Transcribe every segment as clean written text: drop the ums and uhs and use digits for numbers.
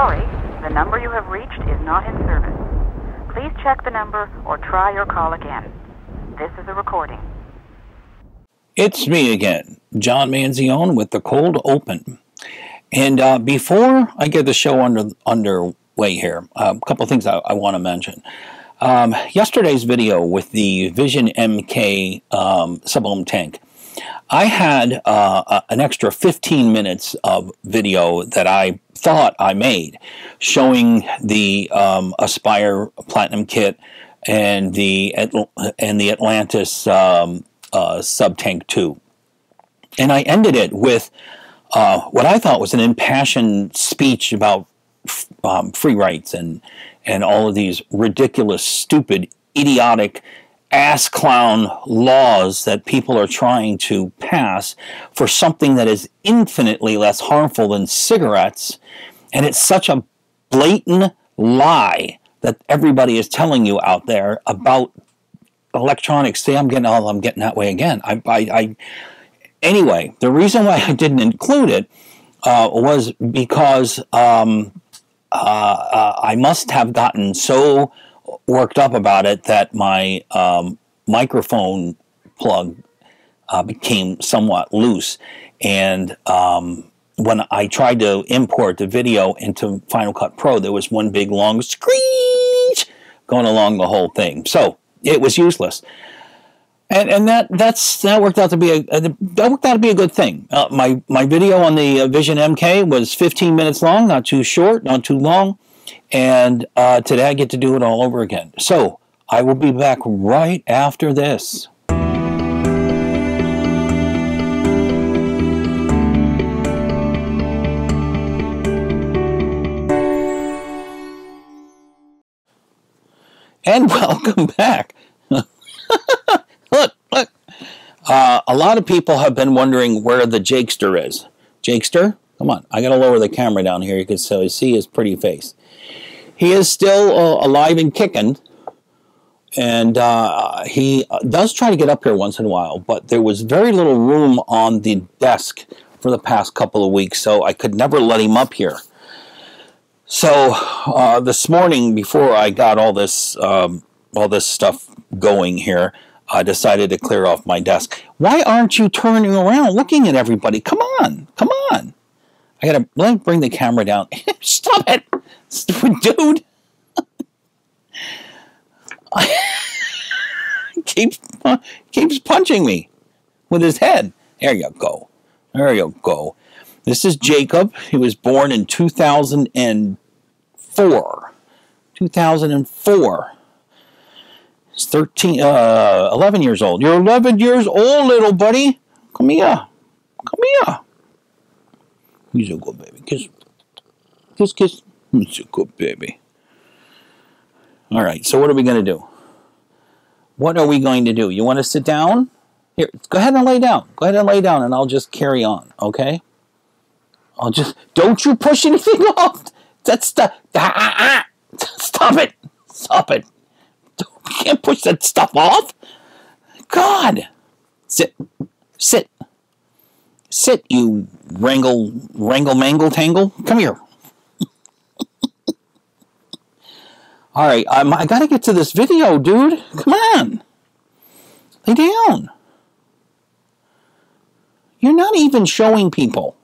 Sorry, the number you have reached is not in service. Please check the number or try your call again. This is a recording. It's me again, John Manzione with the Cold Open. And before I get the show underway here, a couple of things I want to mention. Yesterday's video with the Vision MK Sub-Ohm tank, I had an extra 15 minutes of video that I thought I made showing the Aspire Platinum kit and the Atlantis Sub-Tank 2. And I ended it with what I thought was an impassioned speech about free rights and all of these ridiculous, stupid, idiotic, ass clown laws that people are trying to pass for something that is infinitely less harmful than cigarettes. And it's such a blatant lie that everybody is telling you out there about electronics. See, I'm getting that way again. Anyway, the reason why I didn't include it was because I must have gotten so worked up about it that my microphone plug became somewhat loose, and when I tried to import the video into Final Cut Pro, there was one big long screech going along the whole thing, so it was useless. And that worked out to be a good thing. My video on the Vision MK was 15 minutes long, not too short, not too long. And today I get to do it all over again. So I will be back right after this. And welcome back. Look. A lot of people have been wondering where the Jakester is. Jakester? Come on. I got to lower the camera down here. You can see his pretty face. He is still alive and kicking. And he does try to get up here once in a while. But there was very little room on the desk for the past couple of weeks. So I could never let him up here. So this morning, before I got all this stuff going here, I decided to clear off my desk. Why aren't you turning around looking at everybody? Come on. Let me bring the camera down. Stop it, dude. keeps punching me with his head. There you go. This is Jacob. He was born in 2004. 2004. 11 years old. You're 11 years old, little buddy. Come here. He's a good baby. Kiss. He's a good baby. All right, so what are we going to do? You want to sit down? Here, go ahead and lay down. And I'll just carry on, okay? Don't you push anything off. Stop it. You can't push that stuff off. God. Sit, you wrangle, mangle, tangle. Come here. All right, I got to get to this video, dude. Come on. Lay down. You're not even showing people.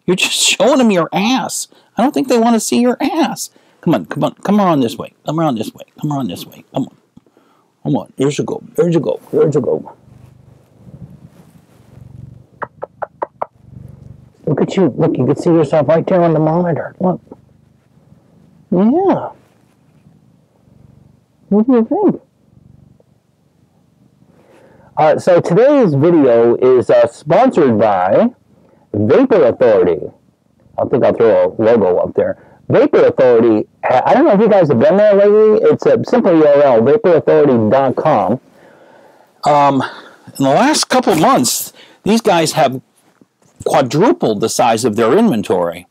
You're just showing them your ass. I don't think they want to see your ass. Come on this way. Come on. Here's you go. Look at you. Look, you can see yourself right there on the monitor. Look. Yeah. What do you think? So today's video is sponsored by Vapor Authority. I think I'll throw a logo up there. Vapor Authority, I don't know if you guys have been there lately. It's a simple URL, vaporauthority.com. In the last couple of months, these guys have quadrupled the size of their inventory.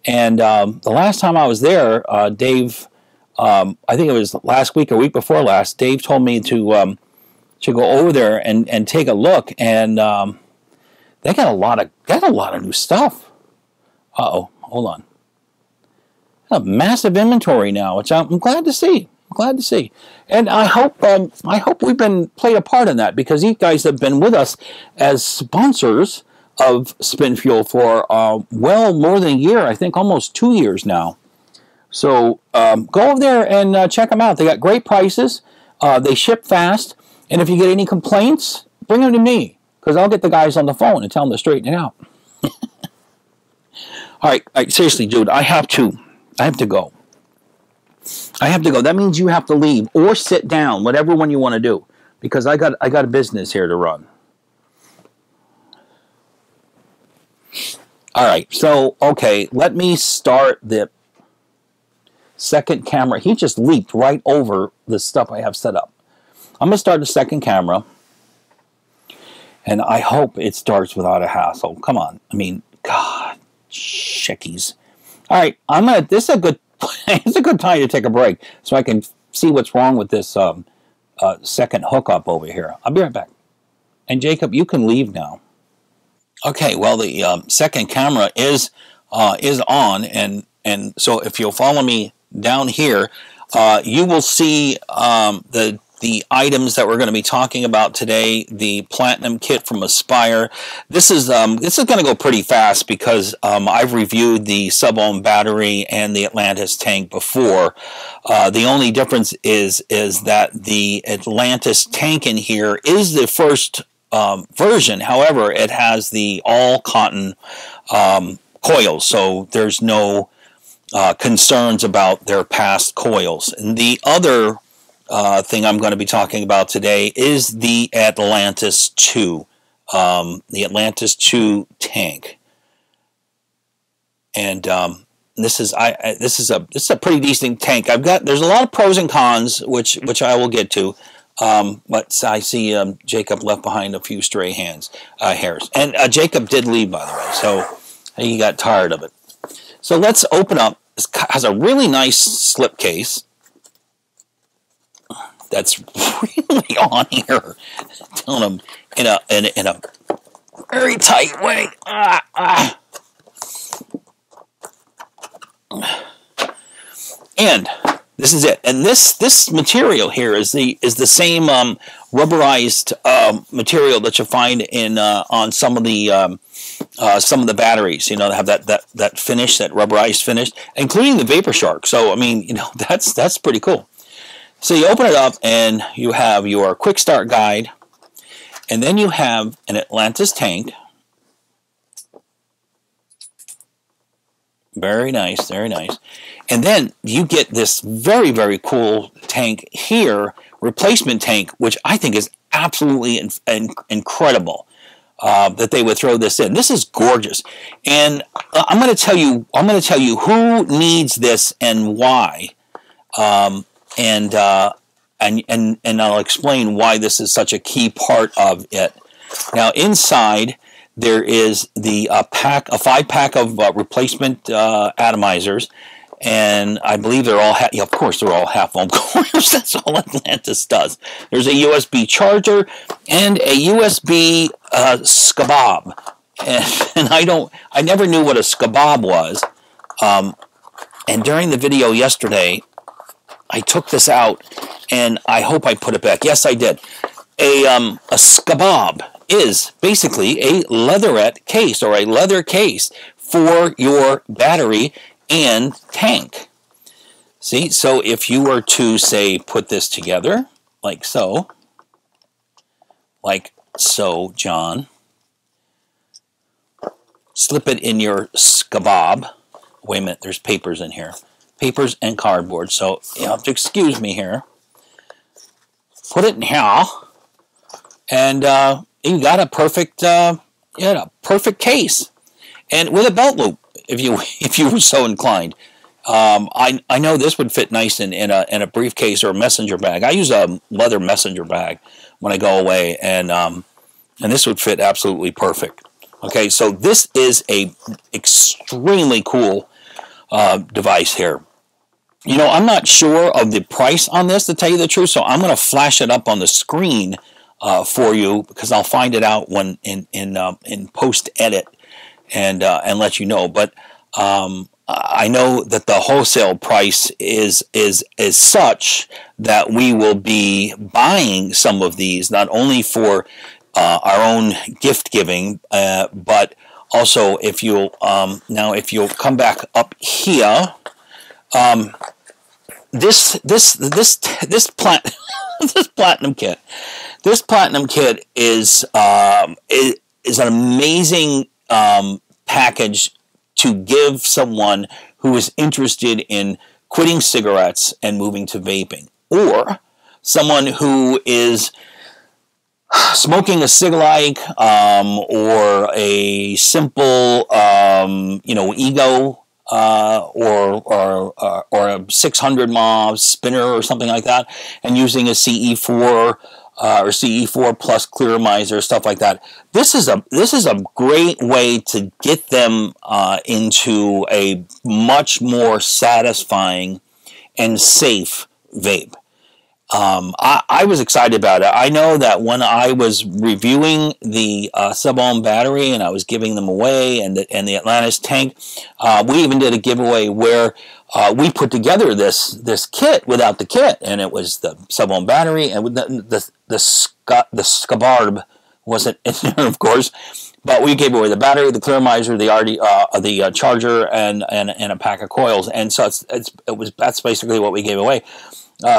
And the last time I was there, Dave, I think it was last week or week before last, Dave told me to go over there and take a look. And they got a lot of new stuff. Uh-oh, hold on. A massive inventory now, which I'm glad to see. Glad to see, and I hope we've been played a part in that, because these guys have been with us as sponsors of Spinfuel for well more than a year. I think almost 2 years now. So go over there and check them out. They got great prices. They ship fast, and if you get any complaints, bring them to me, because I'll get the guys on the phone and tell them to straighten it out. All right, seriously, dude, I have to go. I have to go. That means you have to leave or sit down, whatever one you want to do, because I got a business here to run. All right, so okay, let me start the second camera. He just leaped right over the stuff I have set up. I'm gonna start the second camera, and I hope it starts without a hassle. Come on, I mean, God, chickies. All right, this is a good. It's a good time to take a break so I can see what's wrong with this second hookup over here. I'll be right back. And Jacob, you can leave now. Okay, well, the second camera is on, and so if you'll follow me down here, you will see the items that we're going to be talking about today. The Platinum kit from Aspire. This is going to go pretty fast, because I've reviewed the Sub-Ohm battery and the Atlantis tank before. The only difference is that the Atlantis tank in here is the first version. However, it has the all cotton coils, so there's no concerns about their past coils. And the other thing I'm going to be talking about today is the Atlantis 2, the Atlantis 2 tank, and this is a pretty decent tank. There's a lot of pros and cons, which I will get to, but I see Jacob left behind a few stray hairs, and Jacob did leave, by the way, so he got tired of it. So let's open up. This has a really nice slip case. That's really on here, telling them in a very tight way. And this is it. And this material here is the same rubberized material that you find in on some of the batteries. You know, they have that finish, that rubberized finish, including the Vapor Shark. So I mean, you know, that's pretty cool. So you open it up, and you have your quick start guide, and then you have an Atlantis tank. Very nice, very nice. And then you get this very, very cool tank here, replacement tank, which I think is absolutely incredible that they would throw this in. This is gorgeous, and I'm going to tell you who needs this and why. And I'll explain why this is such a key part of it. Now, inside there is the a 5-pack of replacement atomizers, and I believe they're all of course they're all half-ohm coils. That's all Atlantis does. There's a USB charger and a USB SCBOB, and I never knew what a SCBOB was. And during the video yesterday, I took this out, and I hope I put it back. Yes, I did. A SCBOB is basically a leatherette case, or a leather case for your battery and tank. See, so if you were to, say, put this together, like so, John, slip it in your SCBOB. Wait a minute, there's papers in here. Papers and cardboard, so you have to excuse me here. Put it in here, and you got a perfect, perfect case, and with a belt loop, if you were so inclined. I know this would fit nice in a briefcase or a messenger bag. I use a leather messenger bag when I go away, and this would fit absolutely perfect. Okay, so this is a extremely cool device here. You know, I'm not sure of the price on this, to tell you the truth, so I'm going to flash it up on the screen for you, because I'll find it out when in post edit and let you know. But I know that the wholesale price is such that we will be buying some of these, not only for our own gift giving, but also if you'll now if you'll come back up here, this this platinum kit. This platinum kit is an amazing package to give someone who is interested in quitting cigarettes and moving to vaping, or someone who is smoking a cig-like or a simple ego or a 600 mAh spinner or something like that, and using a CE4 or CE4 plus Clearmizer, stuff like that. This is a great way to get them into a much more satisfying and safe vape. I was excited about it. I know that when I was reviewing the Sub-Ohm battery and I was giving them away, and the Atlantis tank, we even did a giveaway where we put together this kit without the kit, and it was the Sub-Ohm battery, and the scabarb wasn't in there, of course, but we gave away the battery, the Clearmizer, the charger, and a pack of coils, and so that's basically what we gave away.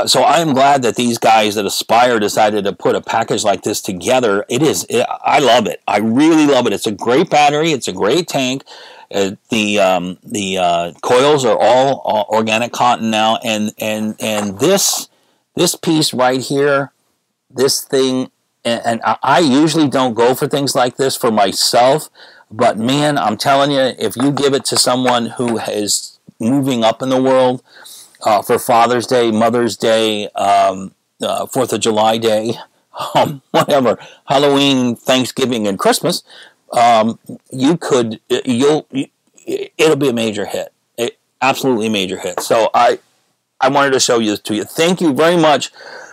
So I am glad that these guys at Aspire decided to put a package like this together. I love it. I really love it. It's a great battery. It's a great tank. The coils are all organic cotton now, and this piece right here, this thing, and I usually don't go for things like this for myself, but man, I'm telling you, if you give it to someone who is moving up in the world, for Father's Day, Mother's Day, 4th of July Day, whatever, Halloween, Thanksgiving, and Christmas, it'll be a major hit. Absolutely major hit. So I wanted to show this to you. Thank you very much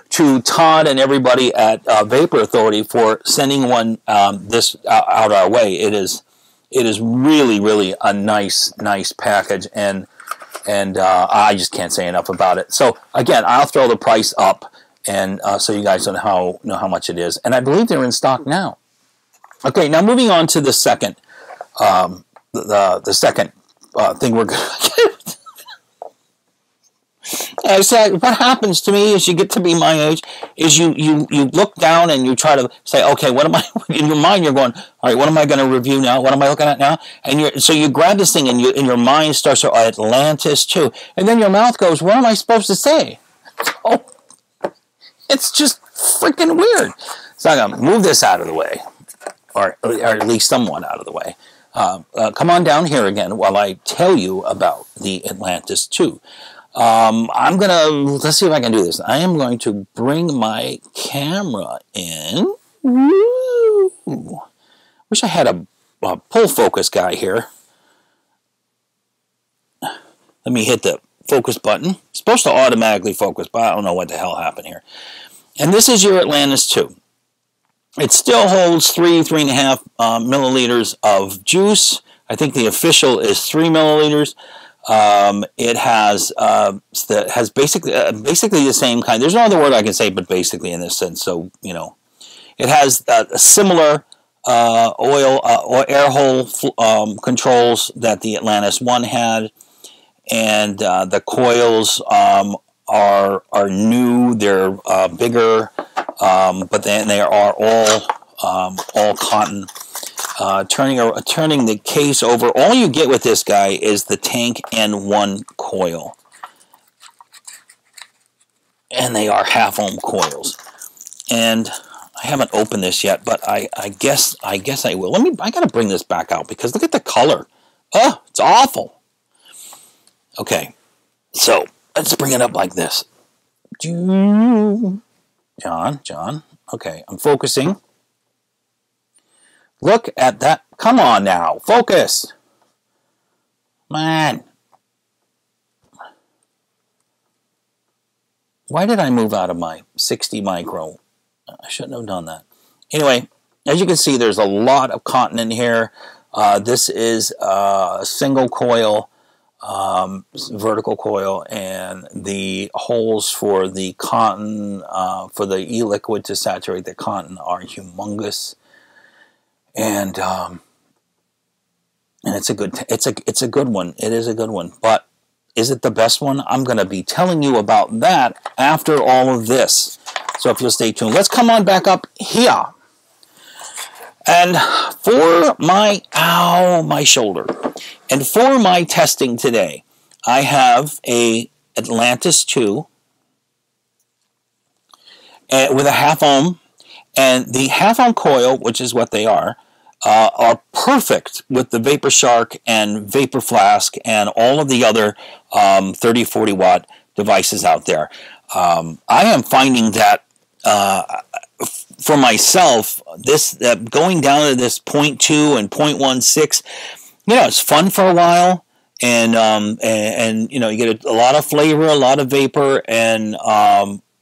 to Todd and everybody at Vapor Authority for sending this out our way. It is really, really a nice package, and I just can't say enough about it. So again, I'll throw the price up, and so you guys know how much it is. And I believe they're in stock now. Okay, now moving on to the second thing we're going to get. I said, what happens to me as you get to be my age is you look down and you try to say, okay, what am I, in your mind you're going, all right, what am I going to review now? What am I looking at now? And so you grab this thing and your mind starts to, Atlantis too. And then your mouth goes, what am I supposed to say? Oh, it's just freaking weird. So I'm going to move this out of the way, or at least somewhat out of the way. Come on down here again while I tell you about the Atlantis 2. Let's see if I can do this. I am going to bring my camera in. Woo! Wish I had a pull focus guy here. Let me hit the focus button. It's supposed to automatically focus, but I don't know what the hell happened here. And this is your Atlantis 2. It still holds 3.5 milliliters of juice. I think the official is 3 milliliters. It has basically the same kind. There's no other word I can say, but basically in this sense. So it has a similar oil or air hole controls that the Atlantis 1 had, and the coils are new. They're bigger, but then they are all cotton. Turning the case over, all you get with this guy is the tank and one coil, and they are half-ohm coils. And I haven't opened this yet, but I guess I will. I gotta bring this back out because look at the color. Oh, it's awful. Okay, so let's bring it up like this. John. Okay, I'm focusing. Look at that. Come on now. Focus. Man. Why did I move out of my 60 micro? I shouldn't have done that. Anyway, as you can see, there's a lot of cotton in here. This is a single coil vertical coil, and the holes for the cotton, for the e-liquid to saturate the cotton are humongous. And it's a good one. It is a good one. But is it the best one? I'm going to be telling you about that after all of this. So if you'll stay tuned, let's come on back up here. And for my shoulder, and for my testing today, I have a Atlantis 2 with a half ohm, and the half ohm coil, which is what they are perfect with the Vapor Shark and Vapor Flask and all of the other 30, 40 watt devices out there. I am finding that for myself, this going down to this 0.2 and 0.16, it's fun for a while, and you get a lot of flavor, a lot of vapor, and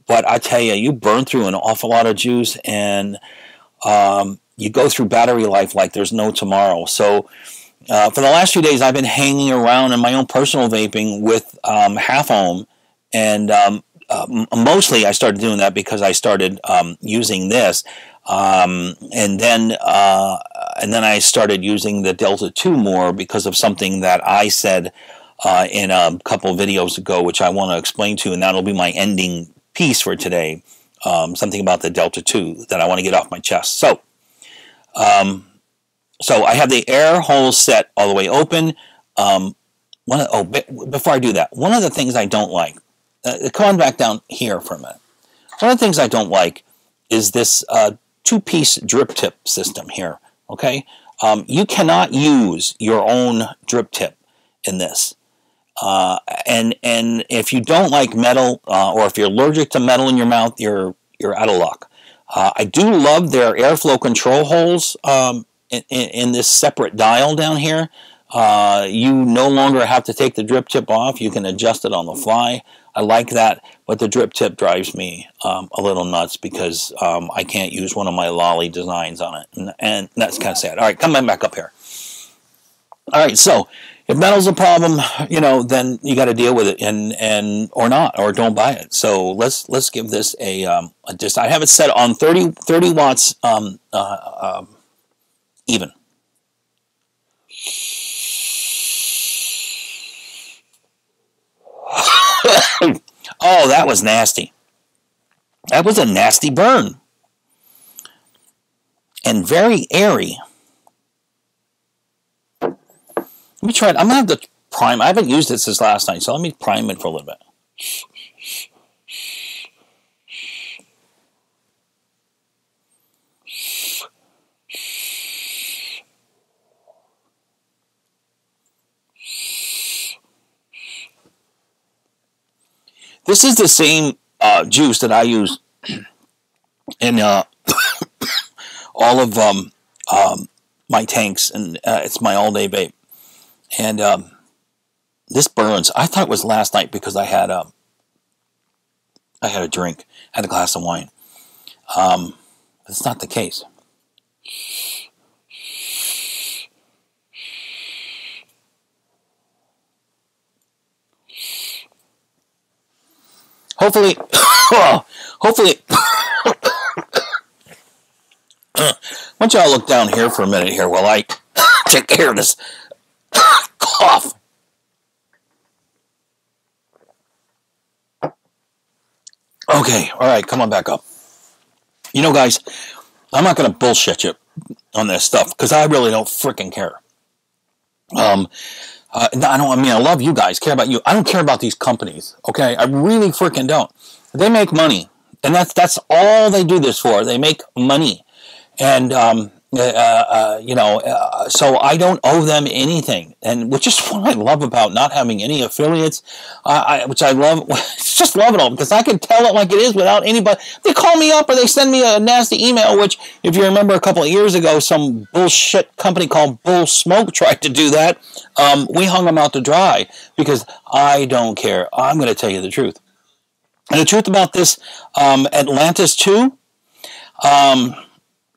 but I tell you, you burn through an awful lot of juice, and you go through battery life like there's no tomorrow. So for the last few days, I've been hanging around in my own personal vaping with half ohm, and mostly I started doing that because I started using this, and then I started using the Delta 2 more because of something that I said in a couple of videos ago, which I want to explain to you, and that'll be my ending piece for today. Something about the Delta 2 that I want to get off my chest. So I have the air hole set all the way open. Before I do that, one of the things I don't like, come on back down here for a minute. One of the things I don't like is this two-piece drip tip system here, okay? You cannot use your own drip tip in this. And if you don't like metal, or if you're allergic to metal in your mouth, you're out of luck. I do love their airflow control holes in this separate dial down here. You no longer have to take the drip tip off. You can adjust it on the fly. I like that, but the drip tip drives me a little nuts because I can't use one of my lolly designs on it, and that's kind of sad. All right, come back up here. All right, so if metal's a problem, then you got to deal with it, and or not, or don't buy it. So let's give this a I have it set on 30 watts even. Oh, that was nasty. That was a nasty burn. And very airy. Let me try it. I'm going to have to prime. I haven't used it since last night, so let me prime it for a little bit. This is the same juice that I use in all of my tanks, and it's my all-day vape. And this burns. I thought it was last night because I had a drink, had a glass of wine. It's not the case. Hopefully, why don't y'all look down here for a minute here while I take care of this cough. Okay, all right, come on back up. Guys, I'm not going to bullshit you on this stuff because I really don't freaking care. I love you guys, care about you. I don't care about these companies, okay? I really freaking don't. They make money, and that's all they do this for. They make money, and so I don't owe them anything, and which is what I love about not having any affiliates. Which I love, just love it all because I can tell it like it is without anybody. They call me up or they send me a nasty email. Which, if you remember, a couple of years ago, some bullshit company called Bull Smoke tried to do that. We hung them out to dry because I don't care. I'm going to tell you the truth, and the truth about this Atlantis 2,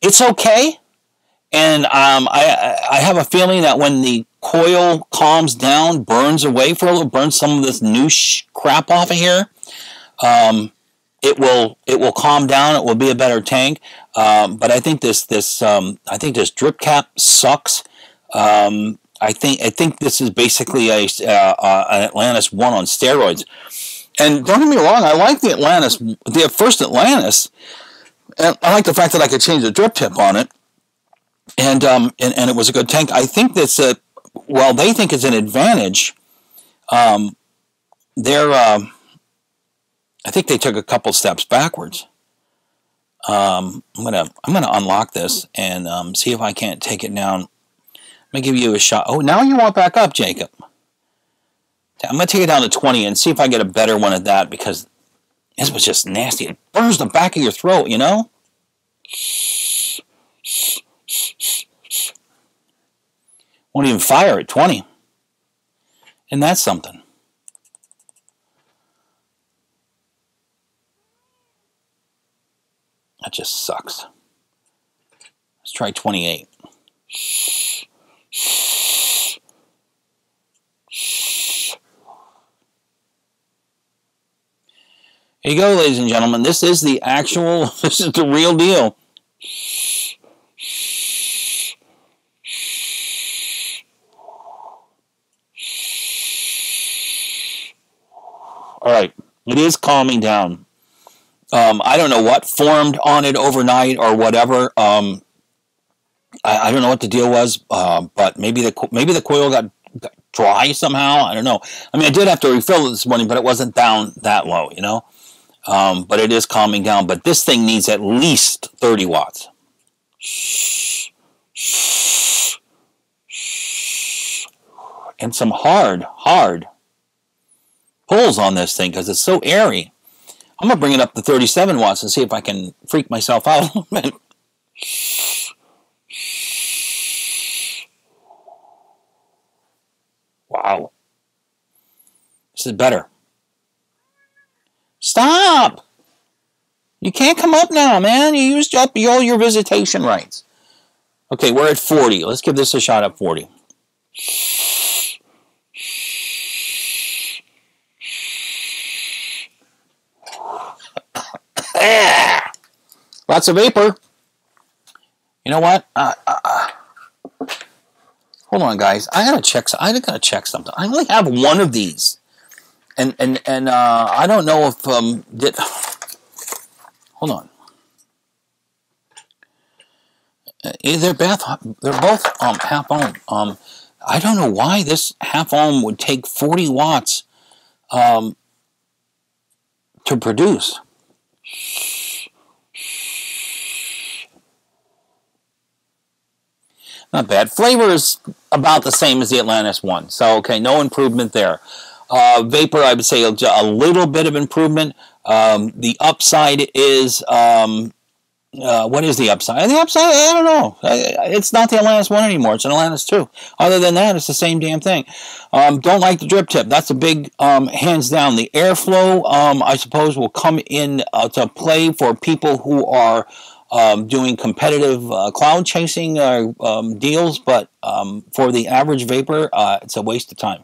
it's okay. And I have a feeling that when the coil calms down, burns away for a little, burns some of this new crap off of here, it will calm down. It will be a better tank. But I think this drip cap sucks. I think this is basically an Atlantis 1 on steroids. And don't get me wrong, I like the Atlantis, the first Atlantis, and I like the fact that I could change the drip tip on it, and it was a good tank. I think that's well, they think it's an advantage. I think they took a couple steps backwards. I'm gonna unlock this and see if I can't take it down. Let me give you a shot. Oh, now you want back up, Jacob. I'm going to take it down to 20 and see if I get a better one at that, because this was just nasty. It burns the back of your throat, you know? Won't even fire at 20. And that's something. That just sucks. Let's try 28. Here you go, ladies and gentlemen. This is the actual, this is the real deal. All right, it is calming down. I don't know what formed on it overnight or whatever. I don't know what the deal was, but maybe the coil got dry somehow. I don't know. I mean, I did have to refill it this morning, but it wasn't down that low, you know. But it is calming down. But this thing needs at least 30 watts. And some hard pulls on this thing because it's so airy. I'm going to bring it up to 37 watts and see if I can freak myself out a little bit. Wow. This is better. Stop! You can't come up now, man. You used up all your visitation rights. Okay, we're at 40. Let's give this a shot at 40. Lots of vapor. You know what? Hold on, guys. I gotta check something. I only have one of these. And I don't know if hold on. They're both half ohm. I don't know why this half ohm would take 40 watts to produce. Not bad. Flavor is about the same as the Atlantis one, so okay, no improvement there. Vapor, I would say a little bit of improvement. The upside is, what is the upside? The upside, I don't know. It's not the Atlantis 1 anymore. It's an Atlantis 2. Other than that, it's the same damn thing. Don't like the drip tip. That's a big, hands down. The airflow, I suppose, will come in to play for people who are doing competitive cloud chasing deals, but for the average vapor, it's a waste of time.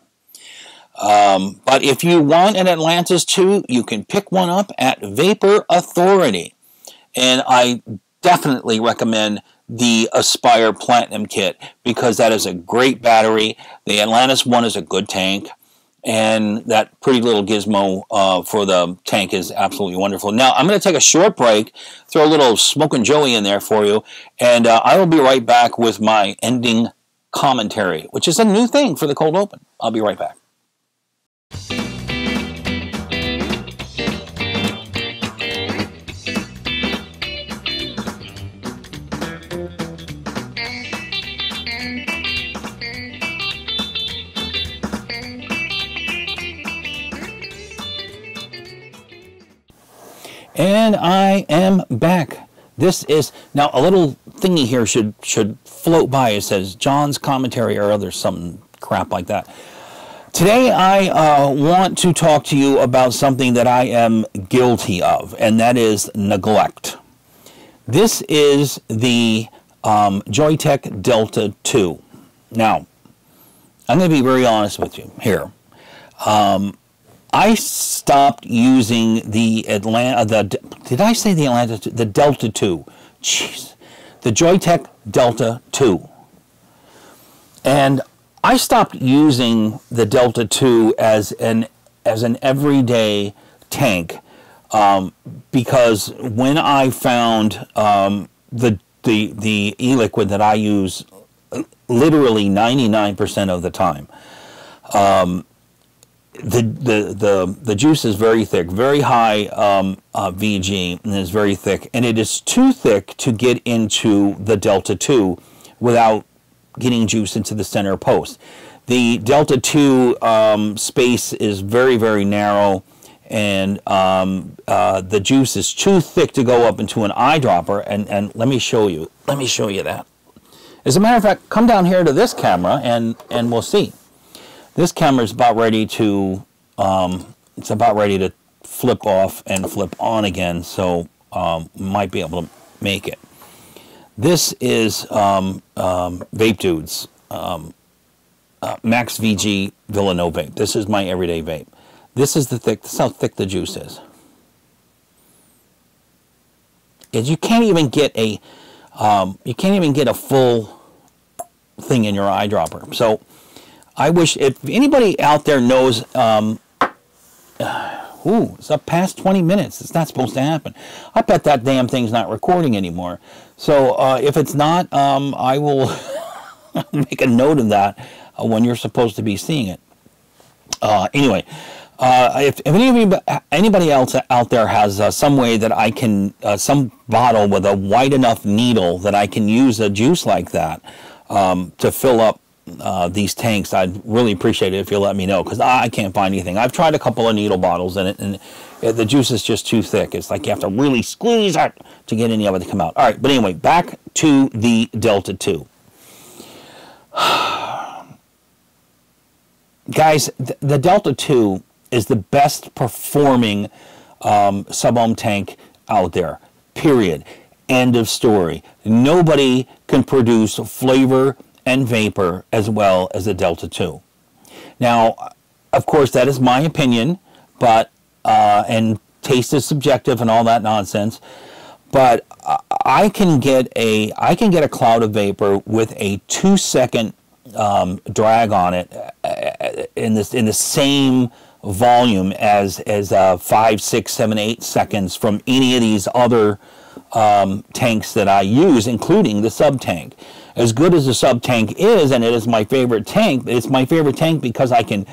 But if you want an Atlantis 2, you can pick one up at Vapor Authority. And I definitely recommend the Aspire Platinum Kit because that is a great battery. The Atlantis 1 is a good tank. And that pretty little gizmo for the tank is absolutely wonderful. Now, I'm going to take a short break, throw a little Smokin' Joey in there for you, and I will be right back with my ending commentary, which is a new thing for the Cold Open. I'll be right back. And I am back. This is now a little thingy here should float by. It says John's commentary or other something crap like that. Today I want to talk to you about something that I am guilty of, and that is neglect. This is the Joytech Delta 2. Now, I'm going to be very honest with you here. I stopped using the did I say the Atlantis? The Delta 2. Jeez. The Joytech Delta 2. And I stopped using the Delta 2 as an everyday tank because when I found the e-liquid that I use literally 99% of the time, the juice is very thick, very high VG, and is very thick, and it is too thick to get into the Delta 2 without getting juice into the center post. The Delta 2 space is very, very narrow, and the juice is too thick to go up into an eyedropper, and let me show you that. As a matter of fact, come down here to this camera and we'll see. This camera is about ready to flip off and flip on again, so might be able to make it. This is Vape Dude's Max VG Villanova vape. This is my everyday vape. This is this is how thick the juice is. You can't even get a full thing in your eyedropper. So I wish, if anybody out there knows, it's up past 20 minutes. It's not supposed to happen. I bet that damn thing's not recording anymore. So if it's not, I will make a note of that when you're supposed to be seeing it. Anyway, if anybody else out there has some way that I can, some bottle with a wide enough needle that I can use a juice like that to fill up these tanks, I'd really appreciate it if you let me know, because I can't find anything. I've tried a couple of needle bottles in it, and the juice is just too thick. It's like you have to really squeeze it to get any of it to come out. All right, but anyway, back to the Delta 2. Guys, the Delta 2 is the best performing sub-ohm tank out there, period. End of story. Nobody can produce flavor and vapor as well as the Delta 2. Now, of course, that is my opinion, but and taste is subjective and all that nonsense. But I can get a cloud of vapor with a 2-second drag on it in the same volume as 5, 6, 7, 8 seconds from any of these other tanks that I use, including the sub tank. As good as the sub tank is, and it is my favorite tank, it's my favorite tank because I can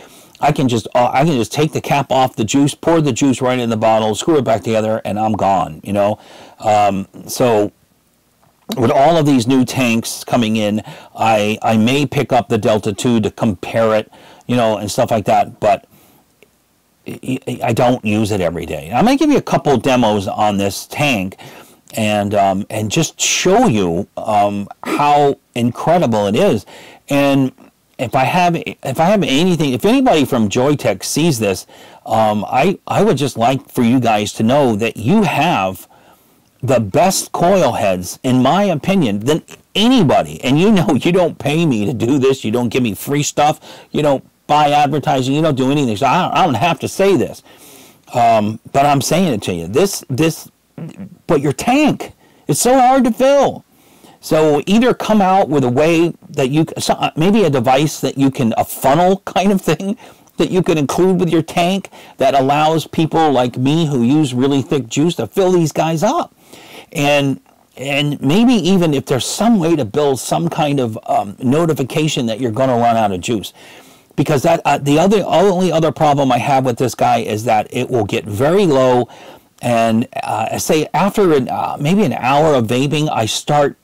just take the cap off the juice, pour the juice right in the bottle, screw it back together, and I'm gone. You know, so with all of these new tanks coming in, I may pick up the Delta 2 to compare it, you know, and stuff like that, but I don't use it every day. I'm going to give you a couple demos on this tank and just show you how incredible it is. And if anybody from Joytech sees this, I would just like for you guys to know that you have the best coil heads, in my opinion, than anybody. And you know, you don't pay me to do this. You don't give me free stuff. You don't buy advertising. You don't do anything. So I don't have to say this. But I'm saying it to you. But your tank, it's so hard to fill. So either come out with a way that maybe a device that you can, a funnel kind of thing that you can include with your tank that allows people like me who use really thick juice to fill these guys up. And maybe even if there's some way to build some kind of notification that you're going to run out of juice. Because the only other problem I have with this guy is that it will get very low, and say after maybe an hour of vaping, I start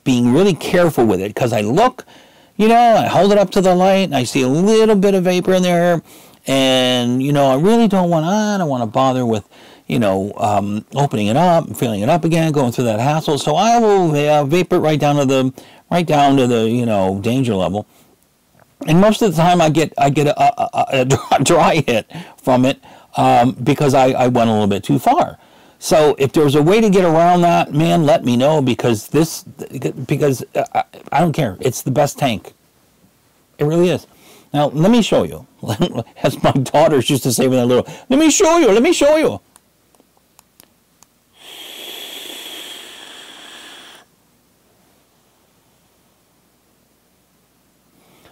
being really careful with it, because I look, you know, I hold it up to the light and I see a little bit of vapor in there, and you know, I really don't want to bother with, you know, opening it up and filling it up again, going through that hassle. So I will vape it right down to the you know, danger level. And most of the time I get a dry hit from it because I went a little bit too far. So if there's a way to get around that, man, let me know, because I don't care. It's the best tank. It really is. Now, let me show you. As my daughters used to say when they're little, let me show you, let me show you.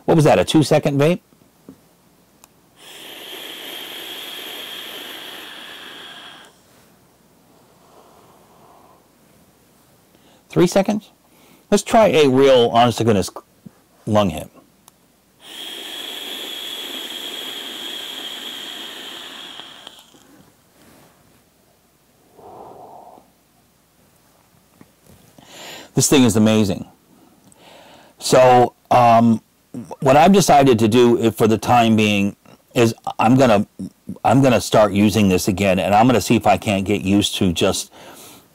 What was that, a 2-second vape? Three seconds? Let's try a real, honest to goodness, lung hit. This thing is amazing. So, what I've decided to do for the time being is I'm gonna start using this again, and I'm gonna see if I can't get used to just,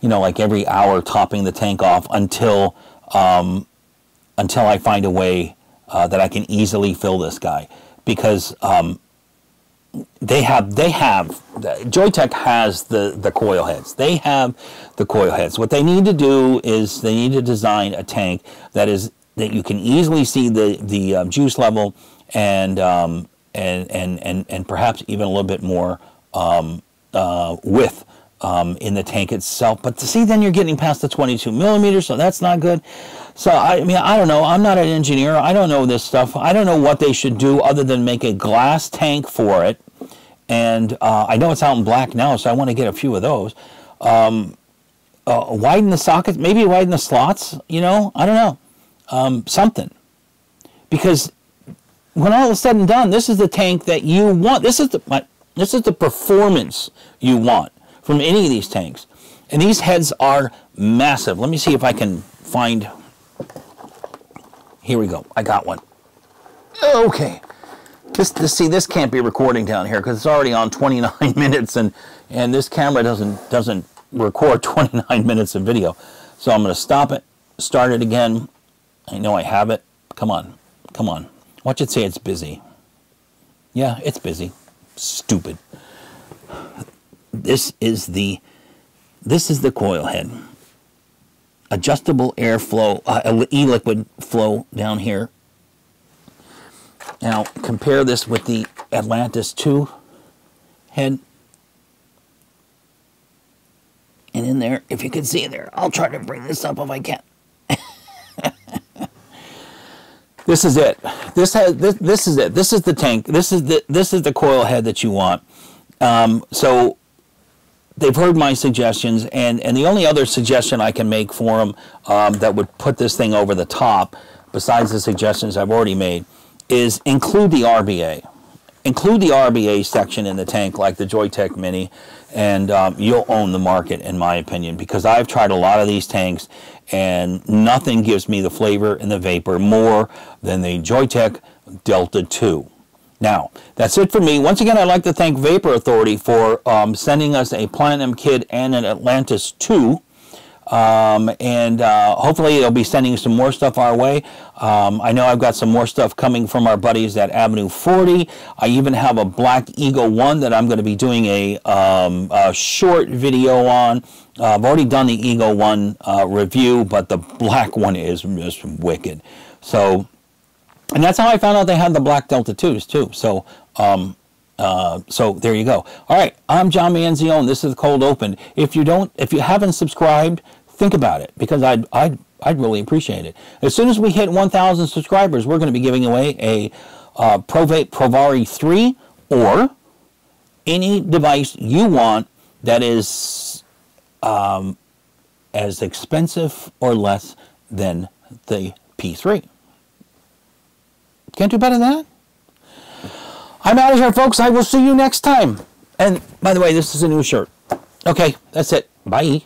you know, like every hour topping the tank off until I find a way that I can easily fill this guy, because Joytech has the coil heads. They have the coil heads. What they need to do is they need to design a tank that you can easily see the juice level and perhaps even a little bit more width in the tank itself. But to see, then you're getting past the 22 millimeters, so that's not good. So I mean, I don't know. I'm not an engineer. I don't know this stuff. I don't know what they should do other than make a glass tank for it. And I know it's out in black now, so I want to get a few of those. Widen the sockets, maybe widen the slots. You know, I don't know. Something, because when all is said and done, this is the tank that you want. This is the performance you want from any of these tanks, and these heads are massive. Let me see if I can find. Here we go. I got one. Okay, this can't be recording down here because it's already on 29 minutes, and this camera doesn't record 29 minutes of video. So I'm going to stop it, start it again. I know I have it. Come on. Come on. Watch it say it's busy. Yeah, it's busy. Stupid. This is the coil head. Adjustable airflow, e-liquid flow down here. Now, compare this with the Atlantis 2 head. And in there, if you can see in there, I'll try to bring this up if I can. This is it. This is it. This is the tank. This is the coil head that you want. So they've heard my suggestions, and the only other suggestion I can make for them that would put this thing over the top, besides the suggestions I've already made, is include the RBA. Include the RBA section in the tank like the Joytech Mini, and you'll own the market, in my opinion, because I've tried a lot of these tanks, and nothing gives me the flavor and the vapor more than the Joytech Delta 2. Now, that's it for me. Once again, I'd like to thank Vapor Authority for sending us a Platinum Kit and an Atlantis 2. Hopefully they'll be sending some more stuff our way. I know I've got some more stuff coming from our buddies at Avenue 40. I even have a Black Eagle 1 that I'm going to be doing a short video on. I've already done the Eagle 1 review, but the black one is just wicked. So, and that's how I found out they had the black Delta 2s too. So, so there you go. All right, I'm John Manzione. This is the Cold Open. If you haven't subscribed, think about it, because I'd really appreciate it. As soon as we hit 1,000 subscribers, we're going to be giving away a ProVape Provari 3 or any device you want that is as expensive or less than the P3. Can't do better than that. I'm out of here, folks. I will see you next time. And by the way, this is a new shirt. Okay, that's it. Bye.